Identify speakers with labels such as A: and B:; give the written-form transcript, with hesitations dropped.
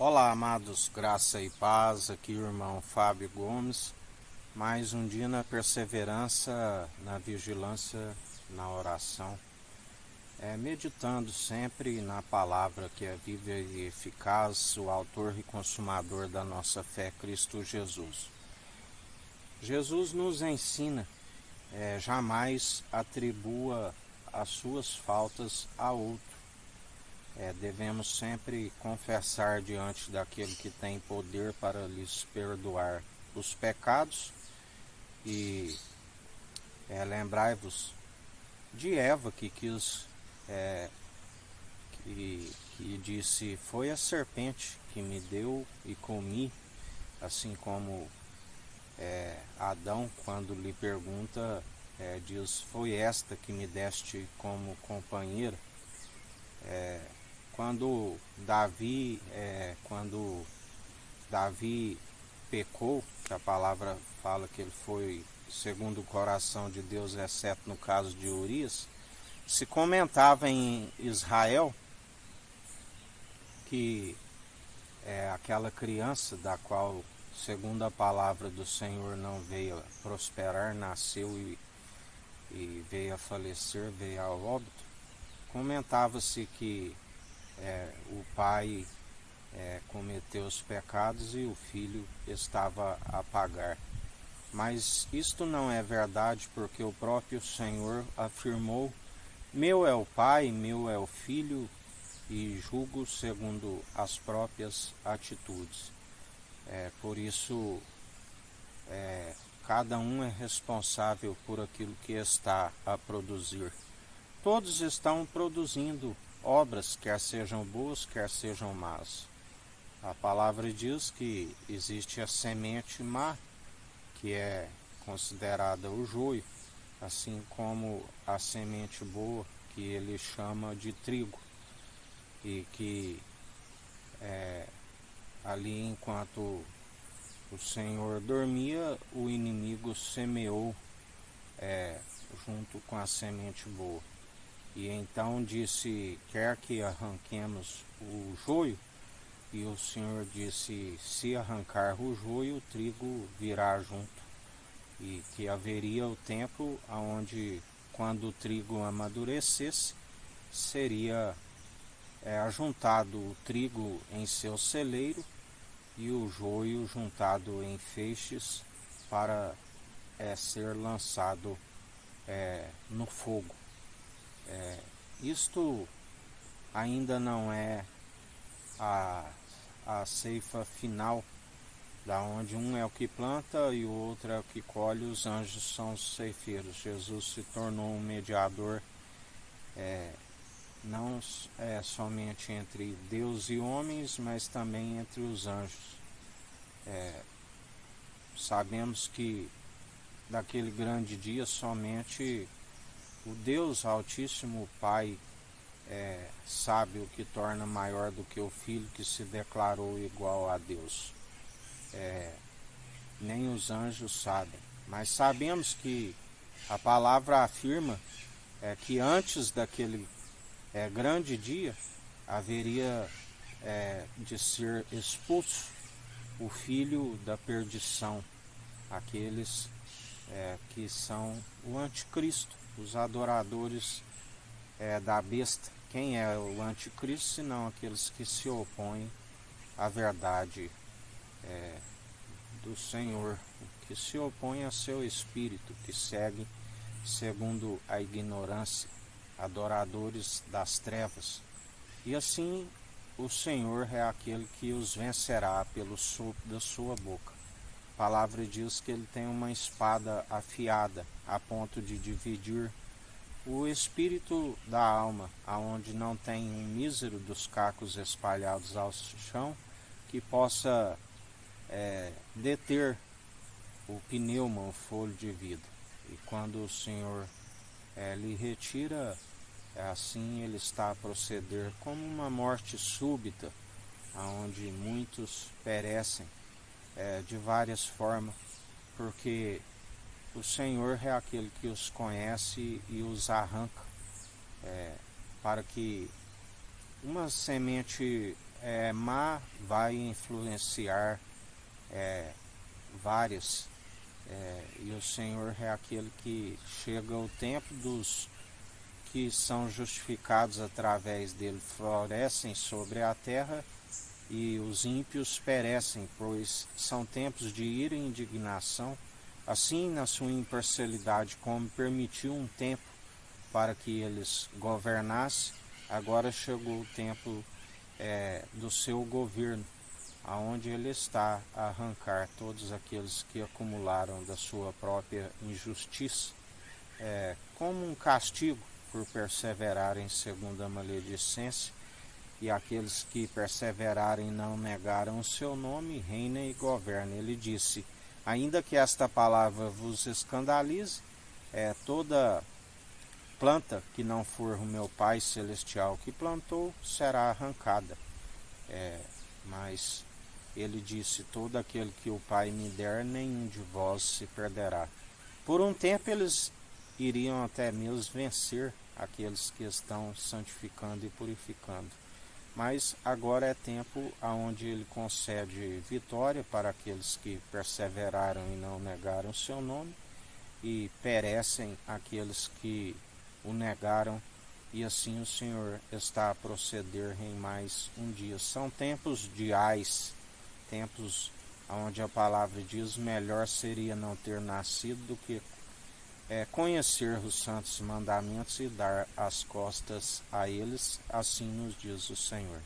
A: Olá, amados, graça e paz, aqui o irmão Fábio Gomes, mais um dia na perseverança, na vigilância, na oração, meditando sempre na palavra que é viva e eficaz, o autor e consumador da nossa fé, Cristo Jesus. Jesus nos ensina, jamais atribua as suas faltas a outro. Devemos sempre confessar diante daquele que tem poder para lhes perdoar os pecados e lembrai-vos de Eva que quis, que disse, foi a serpente que me deu e comi, assim como Adão, quando lhe pergunta, diz, foi esta que me deste como companheira. Quando Davi pecou, que a palavra fala que ele foi segundo o coração de Deus, exceto no caso de Urias, se comentava em Israel que aquela criança da qual, segundo a palavra do Senhor, não veio a prosperar, nasceu e veio a falecer, veio ao óbito, comentava-se que o pai cometeu os pecados e o filho estava a pagar. Mas isto não é verdade, porque o próprio Senhor afirmou, meu é o Pai, meu é o Filho, e julgo segundo as próprias atitudes. Por isso, cada um é responsável por aquilo que está a produzir. Todos estão produzindo obras, quer sejam boas, quer sejam más. A palavra diz que existe a semente má, que é considerada o joio, assim como a semente boa, que ele chama de trigo, e que ali enquanto o Senhor dormia, o inimigo semeou junto com a semente boa. E então disse, quer que arranquemos o joio? E o Senhor disse, se arrancar o joio, o trigo virá junto. E que haveria o tempo onde, quando o trigo amadurecesse, seria ajuntado o trigo em seu celeiro e o joio juntado em feixes para ser lançado no fogo. Isto ainda não é a ceifa final, da onde um é o que planta e o outro é o que colhe, os anjos são os ceifeiros. Jesus se tornou um mediador, não somente entre Deus e homens, mas também entre os anjos. Sabemos que daquele grande dia somente o Deus Altíssimo, Pai, sabe o que torna maior do que o Filho que se declarou igual a Deus. Nem os anjos sabem, mas sabemos que a palavra afirma que antes daquele grande dia haveria de ser expulso o filho da perdição, aqueles que são o anticristo, os adoradores da besta. Quem é o anticristo, senão aqueles que se opõem à verdade do Senhor, que se opõem a seu espírito, que segue segundo a ignorância, adoradores das trevas. E assim o Senhor é aquele que os vencerá pelo sopro da sua boca. A palavra diz que ele tem uma espada afiada, a ponto de dividir o espírito da alma, aonde não tem um mísero dos cacos espalhados ao chão que possa deter o pneuma, o fôlego de vida. E quando o Senhor lhe retira, assim ele está a proceder como uma morte súbita, onde muitos perecem de várias formas, porque o Senhor é aquele que os conhece e os arranca, para que uma semente má vai influenciar vários, e o Senhor é aquele que chega o tempo dos que são justificados através dele florescem sobre a terra, e os ímpios perecem, pois são tempos de ira e indignação. Assim, na sua imparcialidade, como permitiu um tempo para que eles governassem, agora chegou o tempo do seu governo, aonde ele está a arrancar todos aqueles que acumularam da sua própria injustiça, como um castigo por perseverarem segundo a maledicência, e aqueles que perseverarem não negaram o seu nome, reina e governa. Ele disse: ainda que esta palavra vos escandalize, toda planta que não for o meu Pai Celestial que plantou, será arrancada. Mas ele disse: todo aquele que o Pai me der, nenhum de vós se perderá. Por um tempo eles iriam até mesmo vencer aqueles que estão santificando e purificando. Mas agora é tempo onde ele concede vitória para aqueles que perseveraram e não negaram o seu nome, e perecem aqueles que o negaram, e assim o Senhor está a proceder em mais um dia. São tempos de ais, tempos onde a palavra diz: melhor seria não ter nascido do que conhecer os santos mandamentos e dar as costas a eles, assim nos diz o Senhor.